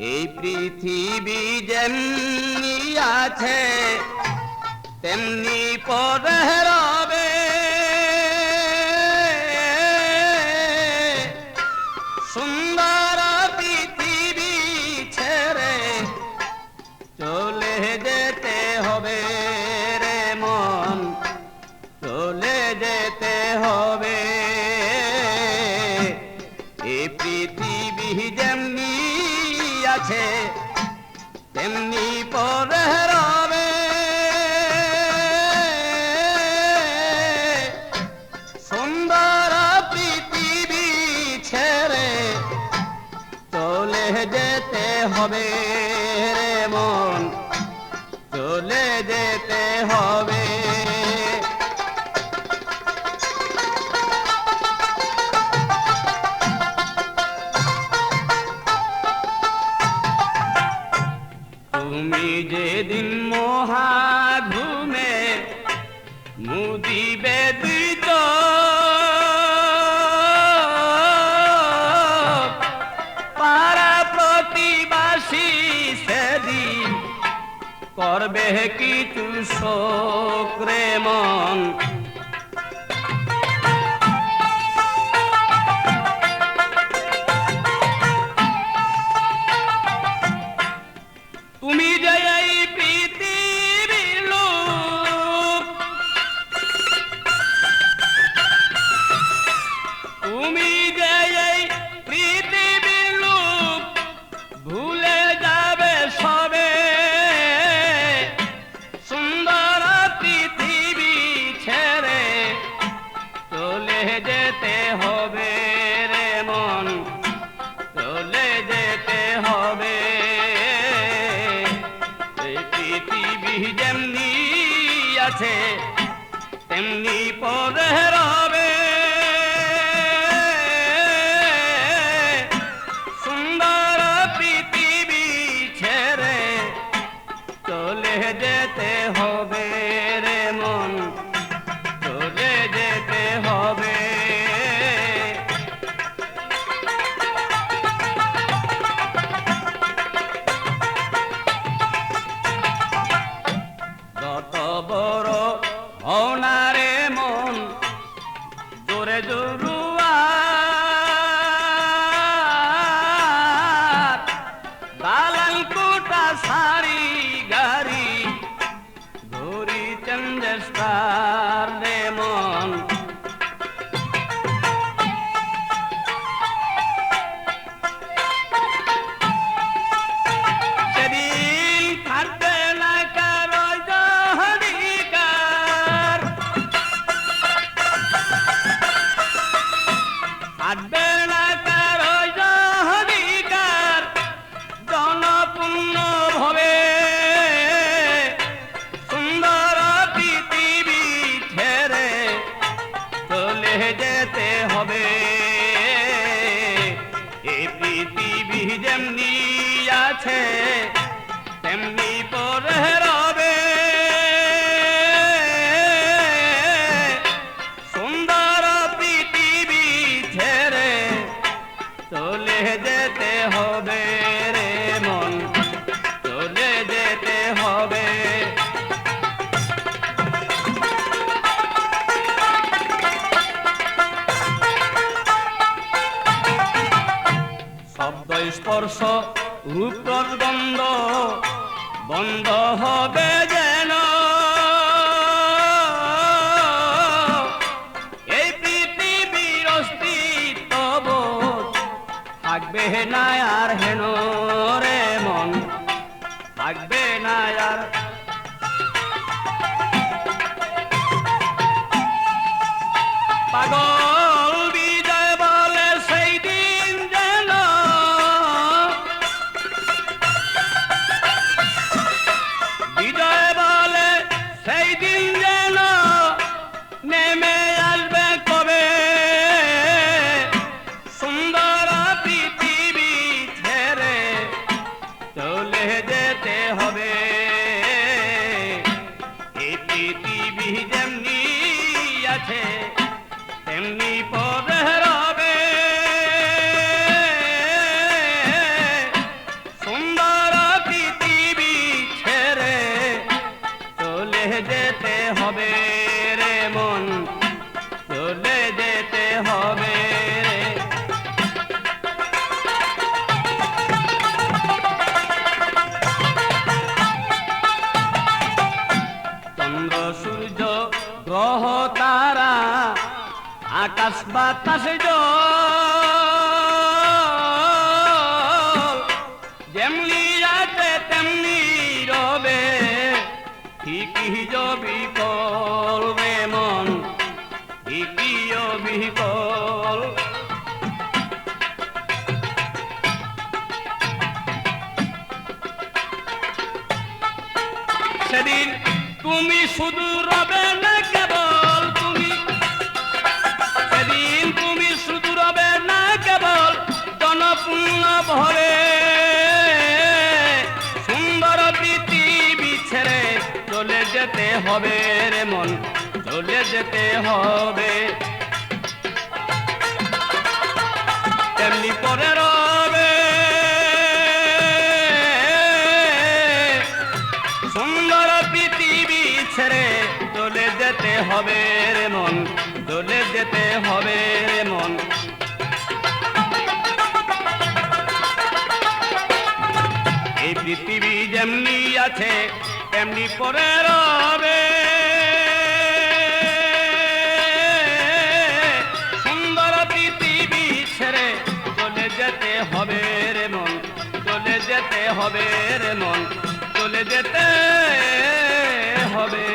এই পৃথিবী যেমনি আছে তেমনি পরে রবে, সুন্দর পৃথিবী ছেড়ে চলে যেতে হবে রে মন, চলে যেতে হবে। এই পৃথিবী যেমনি আছে তেমনি পরে রবে, সুন্দর পৃথিবী ছেড়ে চলে যেতে হবে রে মন, চলে যেতে হবে। তুমি যেদিন মহাঘুমে মুদিবে দুই চোখ, পাড়া প্রতিবাসী সেদিন করবে কিছু শোক রে মন। তুমি যে এই পৃথিবীর লোক, তুমি যে এই পৃথিবীর লোক, ভুলে যাবে সবে, সুন্দর পৃথিবী ছেড়ে চলে যেতে হবে রে মন, চলে যেতে হবে। পৃথিবী যেমনি আছে তেমনি পরে রবে, সুন্দর পৃথিবী ছেড়ে চলে যেতে হবে রে মন, চলে যেতে হবে। যত বড় হও না রে মন, জোরে জরুয়ার, দালাল কোটা সারি গাড়ি ধরি চন্দ্রস্টার রে মন। সেদিন থাকবে না কারো অধিকার, থাকবে না কারো অধিকার, জনপূর্ণ ভবে, সুন্দর পৃথিবী ছেড়ে চলে যেতে হবে। এই পৃথিবী যেমনি আছে তেমনি পরে রবে, সুন্দর পৃথিবী ছেড়ে চলে যেতে হবে রে মন, চলে যেতে হবে। শব্দ স্পর্শ রূপর গন্ধ বন্ধ হবে যেন, এই পৃথিবীর অস্তিত্ব থাকবে না আর হেন রে মন, থাকবে না আর। পাগল বিজয় বলে সেই দিন যেন, বিজয় বলে সেই দিন যেন নেমে আসবে কবে, সুন্দর পৃথিবী ছেড়ে চলে যেতে হবে। এই পৃথিবী যেমনি আছে তেমনি পরে রবে। হবে রে মন, চলে যেতে হবে রে। চন্দ্র সূর্য গ্রহ তারা আকাশ বাতাস জল যেমনি আছে তেমনি রবে, ঠিকই বিকল রে মন, ঠিকই বিকল। সেদিন তুমি শুধু রবে না কেবল, তুমি সেদিন তুমি শুধু রবে না কেবল জনপূর্ণ ভরে, সুন্দর পৃথিবী ছেড়ে চলে যেতে হবে রে মন, চলে যেতে হবে। তেমনি পরে রবে সুন্দর পৃথিবী ছেড়ে চলে যেতে হবে রে মন, চলে যেতে হবে রে মন। এই পৃথিবী যেমনি আছে তেমনি পরে রবে, সুন্দর পৃথিবী ছেড়ে চলে যেতে হবে রে মন, চলে যেতে হবে রে মন, চলে যেতে হবে।